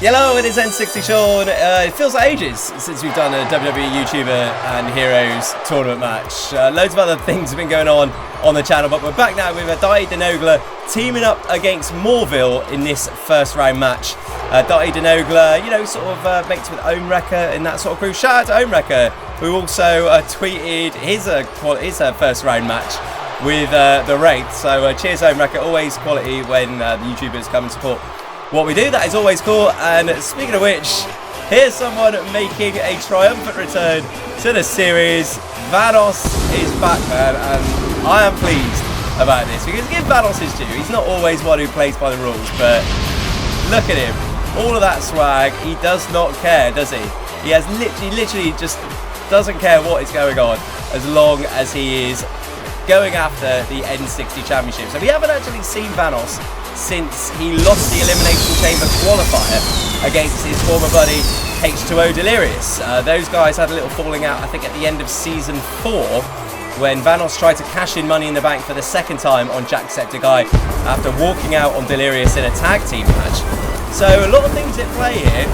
Hello, it is n6e Sean. It feels like ages since we've done a WWE YouTuber and Heroes tournament match. Loads of other things have been going on the channel, but we're back now with Daithi de Nogla teaming up against Morville in this first round match. Daithi de Nogla, you know, sort of mates with Ownwrecker in that sort of crew. Shout out to Ownwrecker, who also tweeted his first round match with the Wraith. So cheers Ownwrecker, always quality when the YouTubers come and support what we do. That is always cool. And speaking of which, here's someone making a triumphant return to the series. Vanoss is back, man, and I am pleased about this because give Vanoss his due. He's not always one who plays by the rules, but look at him, all of that swag. He does not care, does he? He has literally just doesn't care what is going on as long as he is going after the n6e championship. So we haven't actually seen Vanoss since he lost the Elimination Chamber qualifier against his former buddy H2O Delirious. Those guys had a little falling out, I think, at the end of Season 4 when Vanoss tried to cash in Money in the Bank for the second time on Jacksepticeye after walking out on Delirious in a tag team match. So a lot of things at play here.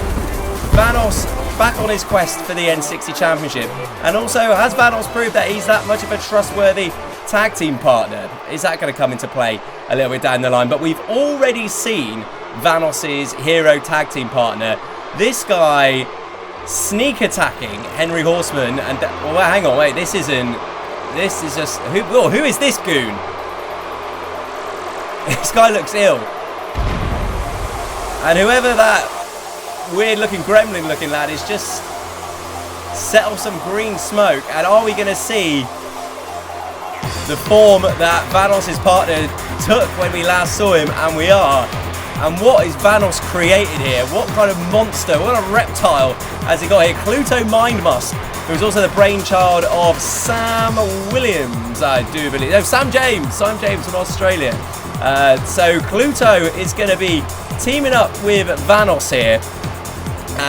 Vanoss back on his quest for the n6e championship, and also has Vanoss proved that he's that much of a trustworthy tag team partner? Is that going to come into play a little bit down the line? But we've already seen Vanoss's hero tag team partner, this guy, sneak attacking Henry Horseman. And well, hang on, wait, this is just who is this goon? This guy looks ill, and whoever that weird looking gremlin looking lad is just set off some green smoke. And are we going to see the form that Vanoss's partner took when we last saw him? And we are. And what is Vanoss created here? What kind of monster, what a reptile has he got here? Cluto Mindmusk, who's also the brainchild of Sam Williams, I do believe. No, Sam James from Australia. So Cluto is going to be teaming up with Vanoss here.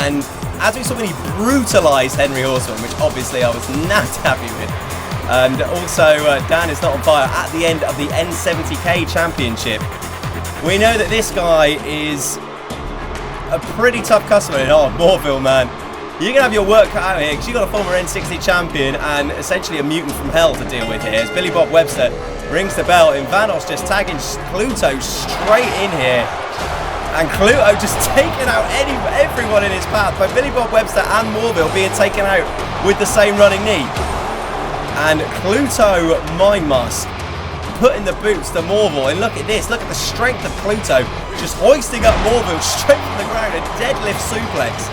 And as we saw when he brutalised Henry Horseman, which obviously I was not happy with. And also, Dan is not on fire at the end of the N70K Championship. We know that this guy is a pretty tough customer in Morville, man. You're going to have your work cut out here because you've got a former N60 champion and essentially a mutant from hell to deal with here. As Billy Bob Webster rings the bell, and Vanoss just tagging Cluto straight in here. And Cluto just taking out everyone in his path, by Billy Bob Webster and Morville being taken out with the same running knee. And Cluto Mindmusk putting the boots to Morville. And look at this, look at the strength of Cluto, just hoisting up Morville straight from the ground, a deadlift suplex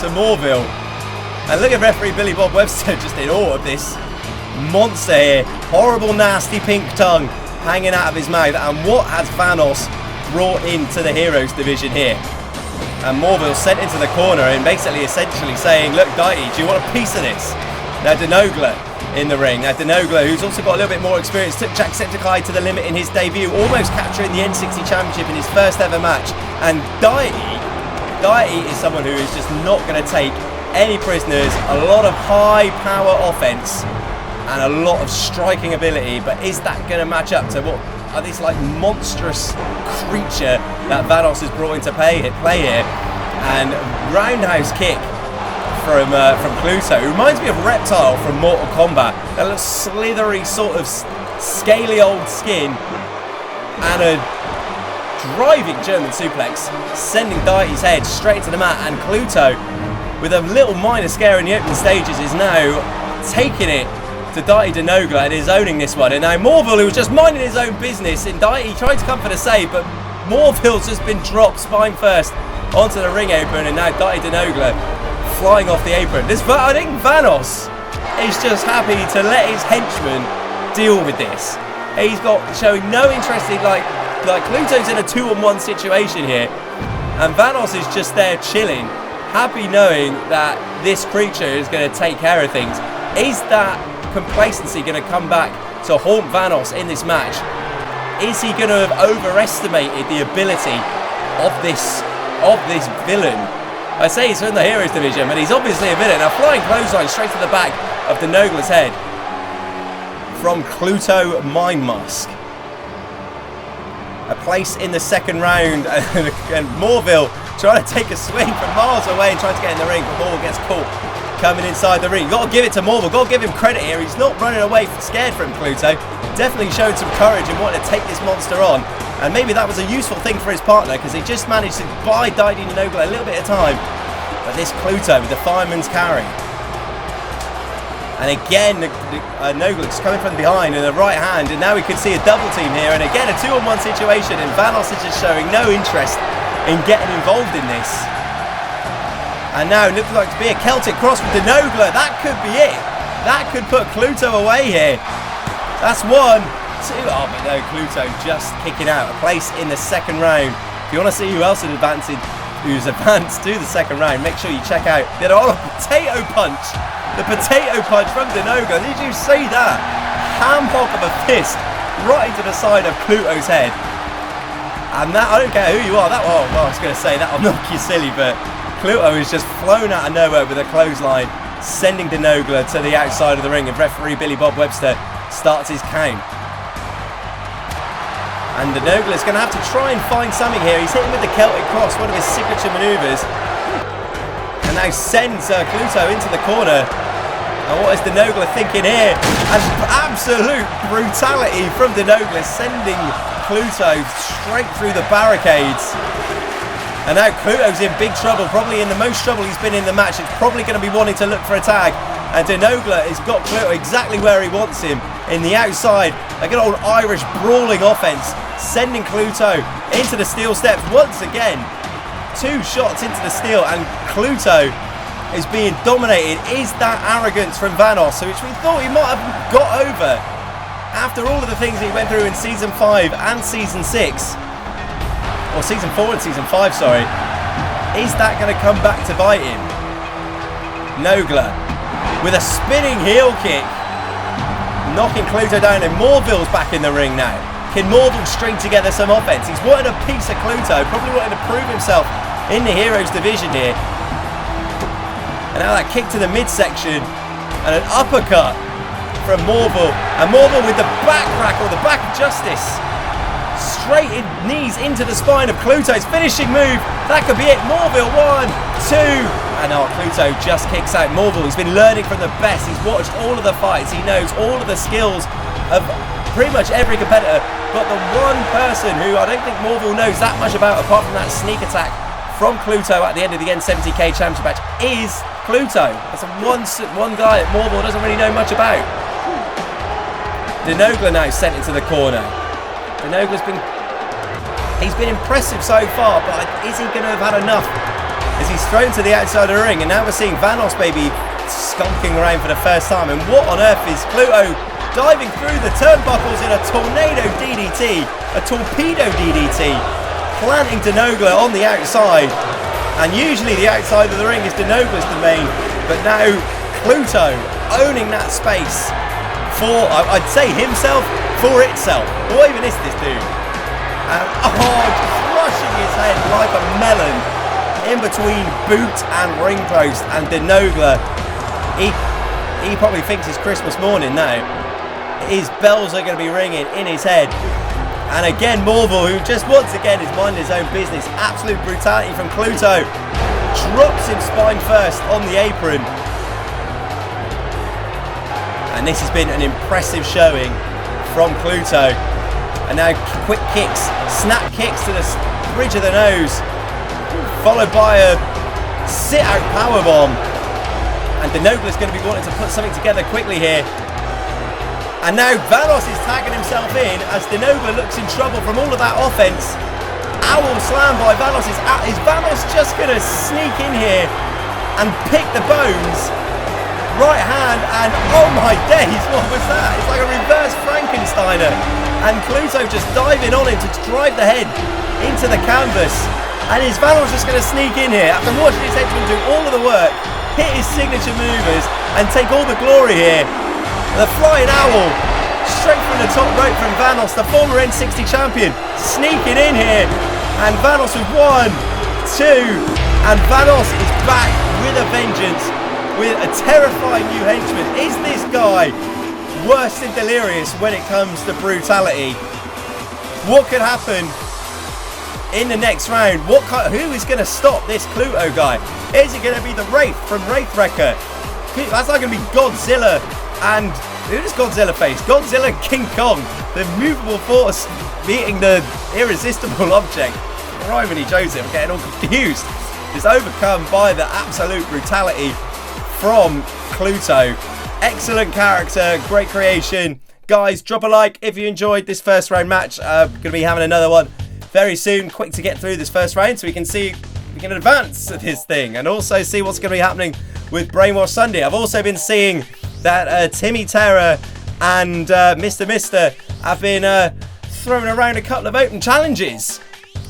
to Morville. And look at referee Billy Bob Webster just in awe of this monster here. Horrible, nasty pink tongue hanging out of his mouth. And what has Vanoss brought into the Heroes division here? And Morville sent into the corner and essentially saying, look, Daithi, do you want a piece of this? Now de Nogla in the ring. Now de Nogla, who's also got a little bit more experience, took Jacksepticeye to the limit in his debut, almost capturing the n6e championship in his first ever match. And Daithi is someone who is just not going to take any prisoners. A lot of high power offense and a lot of striking ability, but is that going to match up to what are this like monstrous creature that Vanoss has brought into play here? And roundhouse kick from Cluto, who reminds me of Reptile from Mortal Kombat. That little slithery sort of scaly old skin, and a driving German suplex, sending Daithi's head straight to the mat. And Cluto, with a little minor scare in the opening stages, is now taking it to Daithi de Nogla and is owning this one. And now Morville, who was just minding his own business, and Daithi tried to come for the save, but Morville's just been dropped spine first onto the ring apron, and now Daithi de Nogla flying off the apron. I think Vanoss is just happy to let his henchman deal with this. He's showing no interest in like Cluto's in a 2-on-1 situation here, and Vanoss is just there chilling, happy knowing that this creature is going to take care of things. Is that complacency going to come back to haunt Vanoss in this match? Is he going to have overestimated the ability of this villain? I say he's from the Heroes division, but he's obviously a villain. A flying clothesline straight to the back of de Nogla's head from Cluto Mindmusk. A place in the second round, and Morville trying to take a swing from miles away and trying to get in the ring, but Morval gets caught coming inside the ring. You've got to give it to Morval. Got to give him credit here. He's not running away scared from Cluto. Definitely showed some courage and wanted to take this monster on. And maybe that was a useful thing for his partner, because he just managed to buy Daithi de Nogla a little bit of time. But this Cluto with the fireman's carry. And again, Nogla's coming from behind in the right hand, and now we could see a double team here, and again a 2-on-1 situation, and Vanoss is just showing no interest in getting involved in this. And now it looks like to be a Celtic cross with de Nogla. That could be it. That could put Cluto away here. That's 1, 2. Oh, but no, Cluto just kicking out. A place in the second round. If you want to see who else who's advanced to the second round, make sure you check out the potato punch. The potato punch from de Nogla. Did you see that? Ham hock of a fist right into the side of Cluto's head. And that, I don't care who you are, that, oh, well, I was going to say that will knock you silly, but Cluto is just flown out of nowhere with a clothesline, sending de Nogla to the outside of the ring, and referee Billy Bob Webster starts his count. And de Nogla is going to have to try and find something here. He's hitting with the Celtic cross, one of his signature manoeuvres. And now sends Cluto into the corner. And what is de Nogla thinking here? And absolute brutality from de Nogla, sending Cluto straight through the barricades. And now Cluto's in big trouble, probably in the most trouble he's been in the match. It's probably going to be wanting to look for a tag. And de Nogla has got Cluto exactly where he wants him, in the outside. A good old Irish brawling offense, sending Cluto into the steel steps once again. 2 shots into the steel, and Cluto is being dominated. Is that arrogance from Vanoss, which we thought he might have got over after all of the things he went through in Season 5 and Season 6? Or Season 4 and Season 5, sorry. Is that going to come back to bite him? Nogla with a spinning heel kick, knocking Cluto down, and Morville's back in the ring now. Can Morville string together some offense? He's wanted a piece of Cluto, probably wanting to prove himself in the Heroes division here. And now that kick to the midsection, and an uppercut from Morville. And Morville with the back crack, or the back of justice. Straight knees into the spine of Cluto's finishing move. That could be it. Morville, 1, 2. And now Cluto just kicks out Morville. He's been learning from the best. He's watched all of the fights. He knows all of the skills of pretty much every competitor. But the one person who I don't think Morville knows that much about, apart from that sneak attack from Cluto at the end of the N70K Championship match, is Cluto. That's one guy that Morville doesn't really know much about. De Nogla now sent into the corner. De Nogla's he's been impressive so far, but is he going to have had enough as he's thrown to the outside of the ring? And now we're seeing Vanoss maybe skulking around for the first time. And what on earth is Cluto diving through the turnbuckles in a tornado DDT, a torpedo DDT, planting de Nogla on the outside. And usually the outside of the ring is de Nogla's domain, but now Cluto owning that space for, I'd say himself, for itself. What even is this dude? And crushing his head like a melon in between boot and ring post. And de Nogla, he probably thinks it's Christmas morning now. His bells are going to be ringing in his head. And again, Morville, who just once again is minding his own business. Absolute brutality from Cluto. Drops him spine first on the apron. And this has been an impressive showing from Cluto. And now quick kicks, snap kicks to the bridge of the nose, followed by a sit-out powerbomb. And de Nogla's going to be wanting to put something together quickly here. And now Vanoss is tagging himself in as de Nogla looks in trouble from all of that offense. Owl slam by Vanoss. Is Vanoss just going to sneak in here and pick the bones? Right hand, and oh my days, what was that? It's like a reverse Frankensteiner. And Cluto just diving on him to drive the head into the canvas. And is Vanoss just going to sneak in here after watching his henchman do all of the work, hit his signature movers, and take all the glory here? The flying owl, straight from the top rope from Vanoss, the former N60 champion, sneaking in here. And Vanoss with 1, 2, and Vanoss is back with a vengeance, with a terrifying new henchman. Is this guy worse than delirious when it comes to brutality? What could happen in the next round. Who is going to stop this Pluto guy? Is it going to be the Wraith from Wraithwrecker? That's not going to be Godzilla and... Who does Godzilla face? Godzilla and King Kong. The movable force meeting the irresistible object. Criminy Joseph, I'm getting all confused. Is overcome by the absolute brutality from Pluto. Excellent character, great creation. Guys, drop a like if you enjoyed this first round match. Going to be having another one very soon. Quick to get through this first round so we can see, we can advance this thing and also see what's going to be happening with Brainwash Sunday. I've also been seeing that Timmy Terror and Mr. Mister have been throwing around a couple of open challenges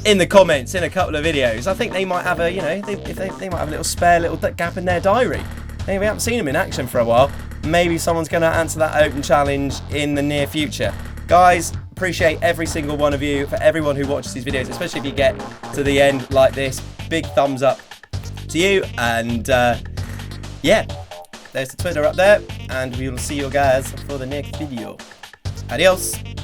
in the comments in a couple of videos. I think they might have a, you know, they might have a little spare little gap in their diary. Maybe we haven't seen them in action for a while. Maybe someone's going to answer that open challenge in the near future. Guys, appreciate every single one of you, for everyone who watches these videos, especially if you get to the end like this. Big thumbs up to you. And yeah, there's the Twitter up there. And we will see you guys for the next video. Adios.